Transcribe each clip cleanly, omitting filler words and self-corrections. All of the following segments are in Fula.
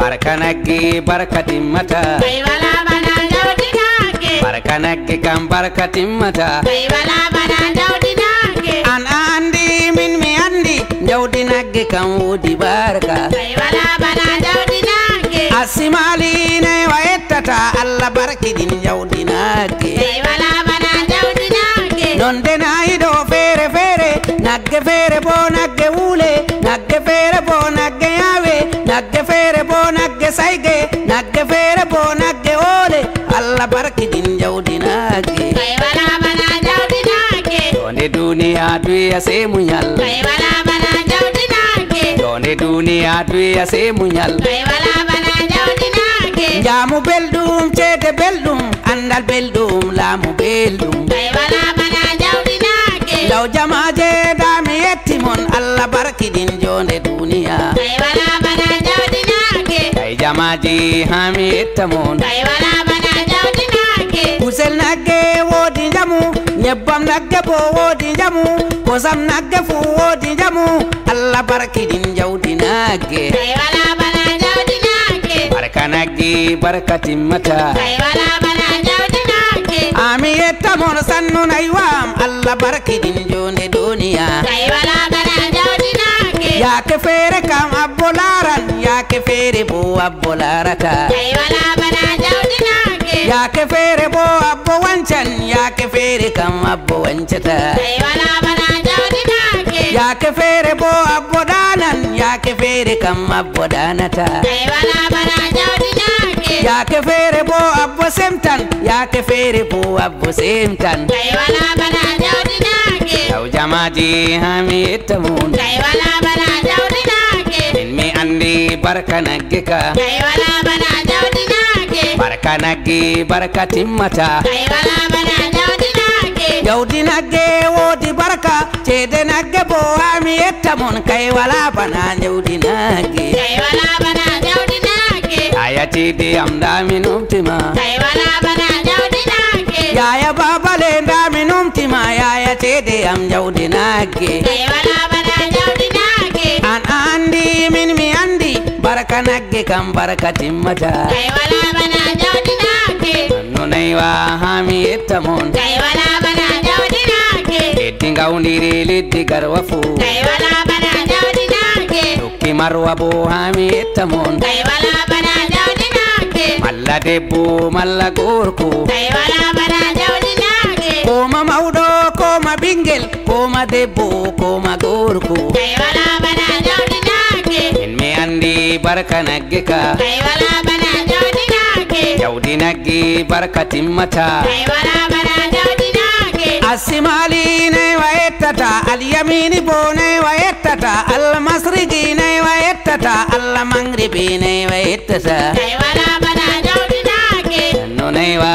barkanagge barkatimmata kai wala bana jawdi nage barkanagge kam barkatimmata kai wala bana jawdi nage an andi min mi andi jawdi nagge kam wodi barka kai wala bana jawdi nage asimali ne wayettata Allah barkidin jawdi nagge kai wala bana jawdi nage non denayi do fere fere nagge fere bo nagge wule nagge fere bo nagge yawe nagge fere bo nagge saige nagge fere bo nagge ole Allah barkidin jawdi nagge kai wala bana jawdi nage done duniya duya sai munyal kai wala bana jawdi nage done duniya duya sai munyal kai wala bana jawdi nage jamu beldum cede beldum andal beldum lamu beldum kai wala bana jawdi nage law jamaje dami yettimon Allah barkidin jonde duniya kai wala bana jawdi nage kay jamaji hami yettamon kai wala bana jawdi nage kusel nagge wodi jamu nyebbam nagge bo wodi jamu kosam nagge fu wodi jamu Allah barkidin jawdi nagge kai wala bana jawdi nage barka nagge barkatimmata kai wala bana jawdi nage ami yettamon sannu naywam Allah barkidin jonde duniya kai wala bana jawdi nage yake fere kam abbolaran yake fere bo abbolarata kai wala bana jawdi nage yake fere bo abbo wancan yake fere kam abbo wancata kai wala bana jawdi nage yake fere bo abbo danan yake fere kam abbo danata kai wala bana jawdi nage yake fere bo abbo semtan yake fere bo abbo semtan kai wala bana jawdi nage law jamaji hami yettamon kai wala bana jawdi nage min mi andi barka nagge ka kai wala bana jawdi nage barka nagge barkatimmata kai wala bana jawdi nage jawdi nagge wodi barka cede nagge bo hami yettamon kay wala bana jawdi nagge kai wala bana jawdi nage aya cede am dami numtima kai wala bana jawdi nage yaya babale dami numtima yaya cede am jawdi nagge kai wala bana jawdi nage an andi min mi andi barka nagge kam barkatimmata kai wala bana jawdi nage nunaywa hami yettamon kai wala bana jawdi nage leddi gawndiri leddi garwafu kai wala bana jawdi nage dukki marwa bo hami yettamon kai wala bana jawdi nage malla debbo malla gorko kai wala bana jawdi nage koma mawɗo koma ɓingel koma debbo koma gorko kai wala bana jawdi nage min mi andi barka nagge ka kai wala bana jawdi nage jawdi nagge barkatimmata kai wala bana jawdi nage asimali ne wayettata alyamini bo ne wayettata almasrigi ne wayettata almangribi ne wayettata kai wala bana jawdi nage no ne wa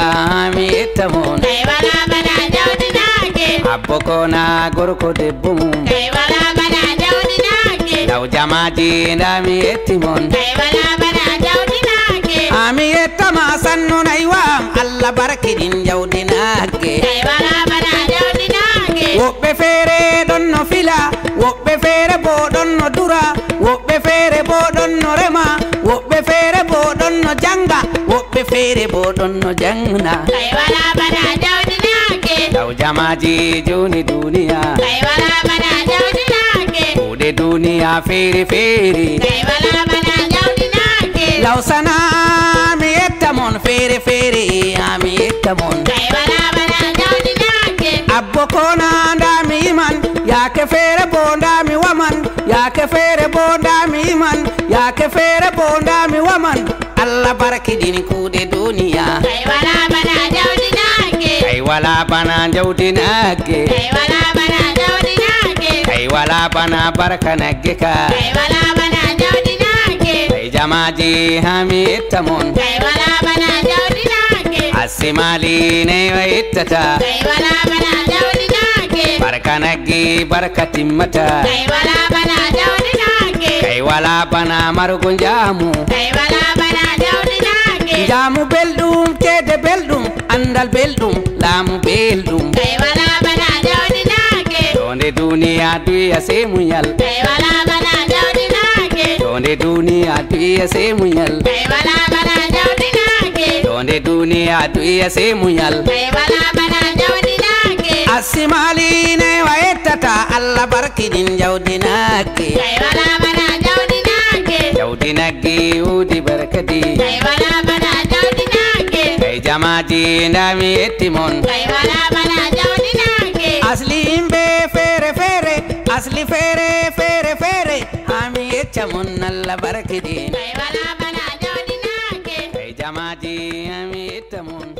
mi yettamon kai wala bana jawdi nage abbo kona gorko debbo mum kai wala bana jawdi nage law jamaji ndami yettimon kai wala bana jawdi nage ami yettama sannu naywam Allah barkidin jawdi nagge kai wala bana jawdi nage woɓɓe feere ɗon no fila woɓɓe feere bo ɗon no dura woɓɓe feere bo ɗon no rema woɓɓe feere bo ɗon no janga woɓɓe feere bo ɗon no jangna kai wala bana jawdi nage law jamaji joni duniya kai wala bana jawdi nage kuuɗe duniya feere feere kai wala bana jawdi nage law sana mi yettamon feere feere ami yettamon kai wala bana jawdi nage abbo kona ndami iman yake feere bo ndami waman yake feere bo ndami iman yake feere bo ndami waman Allah barkidin kuuɗe duniya kai wala bana jawdi nage kay wala bana jawdi nagge kai wala bana jawdi nage kay wala bana barka nagge ka kai wala bana jawdi nage kay jamaji hami yettamon kai wala bana jawdi nage asimali ne wayettata kai wala bana jawdi nage barka nagge barkatimmata kai wala bana jawdi nage kay wala bana marugo jamu kai wala bana jawdi nage jamu belɗum cede belɗum andal belɗum laamu belɗum kai wala bana jawdi nage donde duniya duya sai munyal kai wala bana jawdi nage donde Donde dunia tuya se munyal Kai wala bala jawdi nage Donde dunia tuya se munyal Kai wala bala jawdi nage Asimali ne waetata Allah barkidin jawdinake Kai wala bala jawdi nage Jawdinake udi barkadi Kai wala bala jawdi nage Kai jamaati ndami ettimon Kai wala bala jawdi nage Asli imbe fere fere Asli fere fere fere Hami echamun Allah barkidin Kai wala bala jawdi nage Kai jamaati hami ettamun